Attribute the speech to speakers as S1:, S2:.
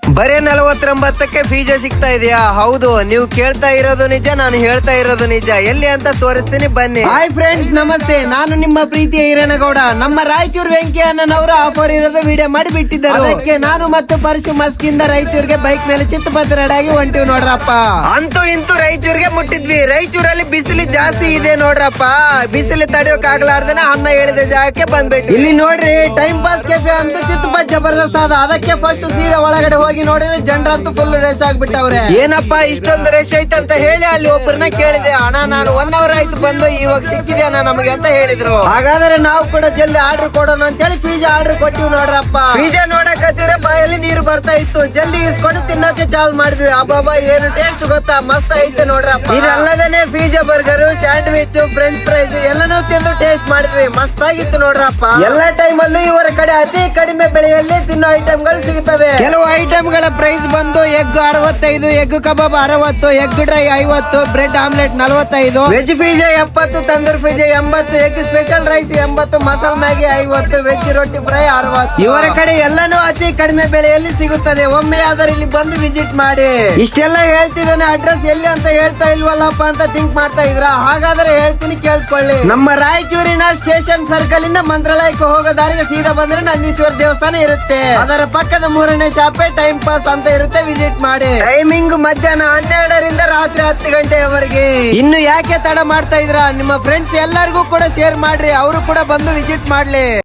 S1: ಬರೇ 49ಕ್ಕೆ ಪಿಜ್ಜಾ ಸಿಗ್ತಾ ಇದೆಯಾ? ಹೌದು, ನೀವು ಕೇಳ್ತಾ ಇರೋದು ನಿಜ, ನಾನು ಹೇಳ್ತಾ ಇರೋದು ನಿಜ. ಎಲ್ಲಿ ಅಂತ ತೋರಿಸ್ತೀನಿ, ಬನ್ನಿ.
S2: ಹಾಯ್ ಫ್ರೆಂಡ್ಸ್, ನಮಸ್ತೆ. ನಾನು ನಿಮ್ಮ ಪ್ರೀತಿಯ ಹಿರೇನಗೌಡ. ನಮ್ಮ ರಾಯಚೂರು ವೆಂಕಿ ಅಣ್ಣನವರ ಆಫರ್ ಇರೋದು ವಿಡಿಯೋ ಮಾಡಿ ಬಿಟ್ಟಿದ್ದರು. ಅದಕ್ಕೆ ನಾನು ಮತ್ತು ಪರಶು ಮಸ್ಕಿಂದ ರಾಯಚೂರಿಗೆ ಬೈಕ್ ಮೇಲೆ ಚಿತ್ತಪತ್ರಡಾಗಿ ಹೊಂಟಿವಿ ನೋಡ್ರಪ್ಪ.
S1: ಅಂತೂ ಇಂತೂ ರಾಯಚೂರಿಗೆ ಮುಟ್ಟಿದ್ವಿ. ರಾಯಚೂರಲ್ಲಿ ಬಿಸಿಲು ಜಾಸ್ತಿ ಇದೆ ನೋಡ್ರಪ್ಪ. ಬಿಸಿಲು ತಡೆಯೋಕ್ ಆಗ್ಲಾರ್ದನ ಅಣ್ಣ ಹೇಳಿದ ಜಾಗಕ್ಕೆ ಬಂದ್ಬಿಟ್ಟು
S2: ಇಲ್ಲಿ ನೋಡ್ರಿ, ಟೈಮ್ ಪಾಸ್ ಕೆಫೆ ಅಂತೂ ಚಿತ್ತಪ ಜಬರ್ದಸ್ತ್ ಅದ. ಅದಕ್ಕೆ ಫಸ್ಟ್ ಸೀದಾ ಒಳಗಡೆ ಹೋಗಿ ನೋಡಿದ್ರೆ ಜನರಂತೂ ಫುಲ್ ರೇಸ್ ಆಗ್ಬಿಟ್ಟವ್ರೆ.
S1: ಏನಪ್ಪಾ ಇಷ್ಟೊಂದು ರೇಸ್ ಐತೆ ಅಂತ ಹೇಳಿ ಅಲ್ಲಿ ಒಬ್ಬರನ್ನ ಕೇಳಿದೆ. ಅಣ್ಣ, ನಾನು 1 ಅವರ್ ಆಯ್ತು ಬಂದು, ಇವಾಗ ಸಿಕ್ಕಿದೆ ಅಣ್ಣ ನಮಗೆ ಅಂತ ಹೇಳಿದ್ರು.
S2: ಹಾಗಾದ್ರೆ ನಾವು ಕೂಡ ಜಲ್ದಿ ಆರ್ಡರ್ ಕೊಡೋಣ ಅಂತ ಹೇಳಿ ಪಿಜ್ಜಾ ಆರ್ಡರ್ ಕೊಟ್ಟಿವಿ ನೋಡ್ರಪ್ಪ.
S1: ಪಿಜ್ಜಾ ನೋಡಕತ್ತಿದ್ರೆ ಬಾಯಲ್ಲಿ ನೀರು ಬರ್ತಾ ಇತ್ತು. ಜಲ್ದಿ ಇಸ್ಕೊಂಡು ತಿನ್ನೋಕೆ ಚಾಲು ಮಾಡಿದ್ವಿ. ಅಬ್ಬಾಬಾ, ಏನು ಟೇಸ್ಟ್ ಗೊತ್ತಾ, ಮಸ್ತ್ ಐತೆ ನೋಡ್ರಪ್ಪ. ಇದಲ್ಲದೇನೆ pizza, burger, sandwich, French fries ಎಲ್ಲನೂ ತಿಂದು ಟೇಸ್ಟ್ ಮಾಡಿದ್ವಿ. ಮಸ್ತ್ ಆಗಿತ್ತು ನೋಡ್ರಪ್ಪ. ಎಲ್ಲ ಟೈಮ್ ಅಲ್ಲೂ ಇವರ ಕಡೆ ಅತಿ ಕಡಿಮೆ ಬೆಲೆಯಲ್ಲಿ ತಿನ್ನೋ ಐಟಮ್ಗಳು ಸಿಗುತ್ತವೆ.
S2: ಕೆಲವು ಐಟಮ್ ಗಳ ಪ್ರೈಸ್ ಬಂದು ಎಗ್ 65, ಎಗ್ ಕಬಾಬ್ 60, egg dry 50, bread omelette 45, veg pizza 70, tandoor pizza 80, egg special rice 80, masala Maggi 50, veg ರೊಟ್ಟಿ ಫ್ರೈ 60. ಇವರ ಕಡೆ ಎಲ್ಲಾನು ಅತಿ ಕಡಿಮೆ ಬೆಲೆಯಲ್ಲಿ ಸಿಗುತ್ತದೆ. ಒಮ್ಮೆ ಆದರೂ ಇಲ್ಲಿ ಬಂದು ವಿಸಿಟ್ ಮಾಡಿ. ಇಷ್ಟೆಲ್ಲ ಹೇಳ್ತಿದ್ದಾನೆ, ಅಡ್ರೆಸ್ ಎಲ್ಲಿ ಅಂತ ಹೇಳ್ತಾ ಇಲ್ವಲ್ಲಪ್ಪ ಅಂತ ಥಿಂಕ್ ಮಾಡ್ತಾ ಇದ್ರ? ಹಾಗಾದ್ರೆ ಹೇಳ್ತೀನಿ, ಕೇಳಿಸ್ಕೊಳ್ಳಿ. ನಮ್ಮ ರಾಯಚೂರಿನ ಸ್ಟೇಷನ್ ಸರ್ಕಲ್ ಇಂದ ಮಂತ್ರಾಲಯಕ್ಕೆ ಹೋಗೋ ದಾರಿಗೆ ಸೀದಾ ಬಂದ್ರೆ ನಂದೀಶ್ವರ ದೇವಸ್ಥಾನ ಇರುತ್ತೆ. ಅದರ ಪಕ್ಕದ 3ನೇ ಶಾಪೆ ಟೈಮ್ ಪಾಸ್ ಅಂತ ಇರುತ್ತೆ, ವಿಸಿಟ್ ಮಾಡಿ. ಟೈಮಿಂಗ್ ಮಧ್ಯಾಹ್ನ 12ರಿಂದ ರಾತ್ರಿ 10 ಗಂಟೆಯವರೆಗೆ. ಇನ್ನು ಯಾಕೆ ತಡ ಮಾಡ್ತಾ ಇದ್ರ? ನಿಮ್ಮ ಫ್ರೆಂಡ್ಸ್ ಎಲ್ಲರಿಗೂ ಕೂಡ ಶೇರ್ ಮಾಡ್ರಿ, ಅವರು ಕೂಡ ಬಂದು ವಿಸಿಟ್ ಮಾಡ್ಲಿ.